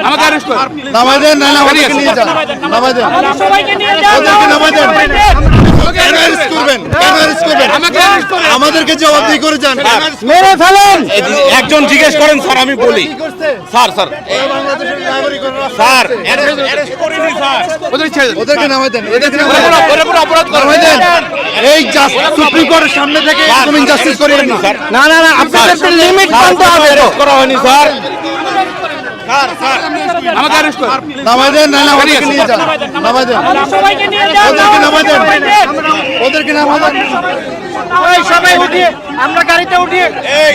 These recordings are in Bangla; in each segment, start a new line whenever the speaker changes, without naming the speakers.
আমাকে অ্যারেস্ট করুন।
নামাই দেন, না ওদেরকে নিয়ে যান, নামাই দেন, ওদেরকে নামাই দেন। কেন অ্যারেস্ট করবেন? কেন অ্যারেস্ট করবেন?
আমাকে অ্যারেস্ট করুন।
আমাদেরকে জবাবদিহি করে যান।
মেরে ফেলেন। একজন জিজ্ঞেস করেন স্যার, আমি বলি স্যার
বাংলাদেশের নাগরিক
স্যার অ্যারেস্ট করিনি স্যার। ওদের ছেড়ে দেন।
ওদেরকে নামাই দেন, ওদেরকে
ওরা পুরো অপরাধ করে।
নামাই দেন। এই সুপ্রিম কোর্টের সামনে থেকে এরকম ইনজাস্টিস করিয়েন না।
না না না, আপনাদের লিমিট মানতে হবে। অ্যারেস্ট করা হয়নি স্যার। আমাকে অ্যারেস্ট করুন।
নামাই দেন, না ওদেরকে নিয়ে যান, নামাই দেন, ওদেরকে নামাই দেন, ওদেরকে নামাই দেন।
সবাই উঠিয়ে, আমরা গাড়িতে উঠিয়ে। এই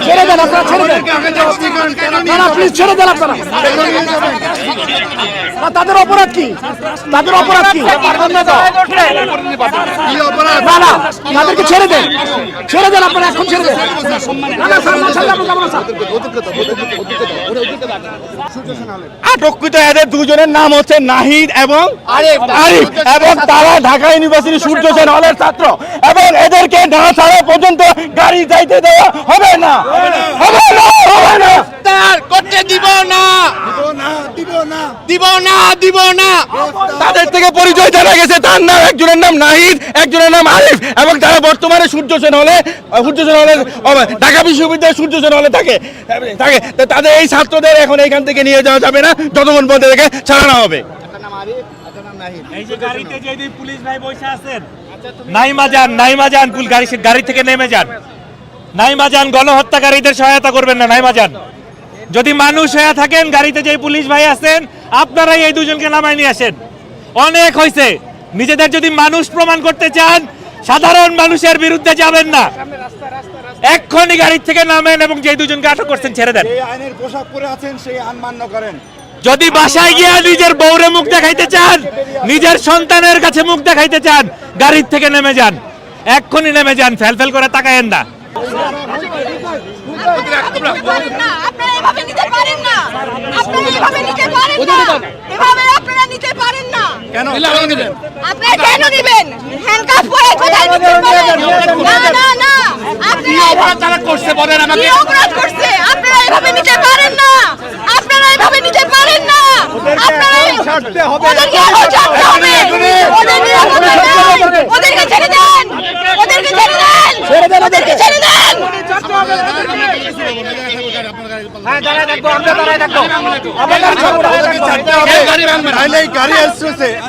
ছেড়ে দেন, আপনারা ছেড়ে দেন, না না প্লিজ ছেড়ে দেন আপনারা। না, তাদের অপরাধ কি? তাদের অপরাধ কি? না না, তাদেরকে ছেড়ে দেন, ছেড়ে দেন আপনারা, এখন ছেড়ে দেন। না না স্যার, না ছাড়লে আমরা যাবো না স্যার।
আটককৃত এদের দুজনের নাম হচ্ছে নাহিদ এবং আরিফ, এবং তারা ঢাকা ইউনিভার্সিটি সূর্য সেন হলের ছাত্র, এবং এদেরকে না ছাড়া পর্যন্ত গাড়ি যাইতে দেওয়া হবে না, হবে না, হবে না। করতে দিব না, দিব না। তাদের থেকে পরিচয় জানা গেছে, তার নাম, একজনের নাম নাহিদ, একজনের নাম আরিফ, এবং তারা বর্তমানে সূর্য সেন হলে ঢাকা বিশ্ববিদ্যালয়ের সূর্য সেন হলে থাকে। তো তাদের এই ছাত্রদের এখন এইখান থেকে নিয়ে যাওয়া যাবে না যতক্ষণ পর্যন্ত থেকে ছাড়ানো হবে।
এই যে গাড়িতে যে দুই পুলিশ ভাই বসে আছেন, নাইমা যান গাড়ি থেকে নেমে যান। নাইমা যান, গণহত্যাকারীদের সহায়তা করবেন না, নাইমা যান। যদি মানুষ হয়ে থাকেন, গাড়িতে যে পুলিশ ভাই আছেন, আপনারাই এই দুজনকে নামায় নিয়ে আসেন। অনেক হয়েছে। নিজেদের যদি মানুষ প্রমাণ করতে চান, সাধারণ মানুষের বিরুদ্ধে যাবেন না। এক্ষুনি গাড়ি থেকে নামেন এবং যে দুজনকে আটক করছেন ছেড়ে দেন।
আইনের পোশাক পরে আছেন, সেই আইন মান্য করেন।
যদি বাসায় গিয়া নিজের বউরে মুখ দেখাইতে চান, নিজের সন্তানের কাছে মুখ দেখাইতে চান, গাড়ির থেকে নেমে যান, এক্ষুনি নেমে যান, ফেল করে তাকায়েন না।
আপনারা এভাবে নিতে পারেন না, আপনারা নিতে পারেন না।
কেন
আপনারা কেন নেবেন? হ্যান্ডকাফ পরে কোথায় নিতে পারেন? না না না, আপনারা
করছে বলেন আমাকে।
কি অপরাধ করছে? আপনারা এভাবে নিতে পারেন না, আপনারা এভাবে নিতে পারেন না। আপনারা ওদেরকে এখন ছাড়তে হবে, ওদের নিরাপত্তা নাই। ওদেরকে ছেড়ে দেন, ওদেরকে ছেড়ে দেন, ওদেরকে ছেড়ে দেন।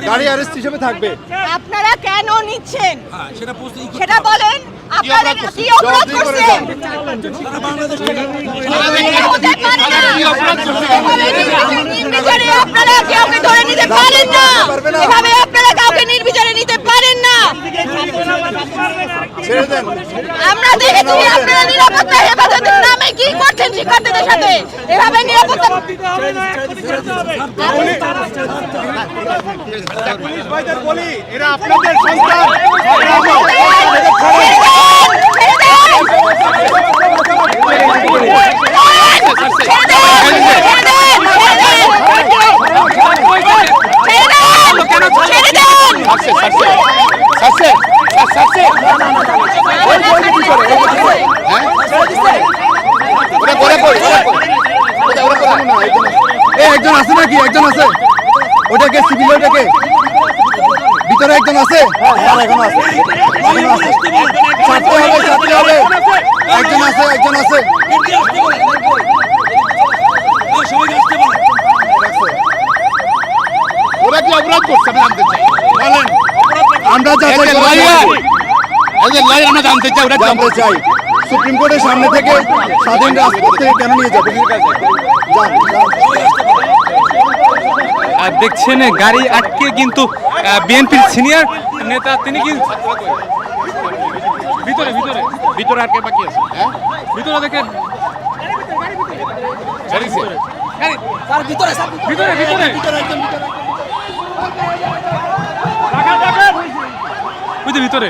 গাড়ি অ্যারেস্ট হিসেবে থাকবে।
আপনারা কেন নিচ্ছেন সেটা বলেন। আপনারা কি অপরাধ করছেন? নির্বিচারে আপনারা কাউকে ধরে নিতে পারেন না, এভাবে আপনারা কাউকে নির্বিচারে নিতে পারেন না। আমরা দেখেছি আপনারা নিরাপত্তা হেফাজতের নামে কি করছেন শিক্ষার্থীদের সাথে, এভাবে নিরাপত্তা।
এরা আপনাদের সন্তান। একজন আছে নাকি? একজন আছে, ওটাকে সিভিল, ওটাকে ভিতরে একজন আছে, ছাড়তে হবে, ছাড়তে হবে। একজন আছে, একজন আছে। ওরা কি অপরাধ করছে আমি জানতে চাই, বলেন। আমরা আমরা জানতে চাই, ওরা জানতে চাই সুপ্রিম কোর্টের সামনে থেকে স্বাধীন রাজপথ থেকে কেন নিয়ে যাবে?
দেখছেন গাড়ি আটকে কিন্তু বিএনপির সিনিয়র নেতা তিনি কি ভিতরে ভিতরে
ভিতরে আর কে বাকি আছে?
ভিতরে দেখে ভিতরে ভিতরে ভিতরে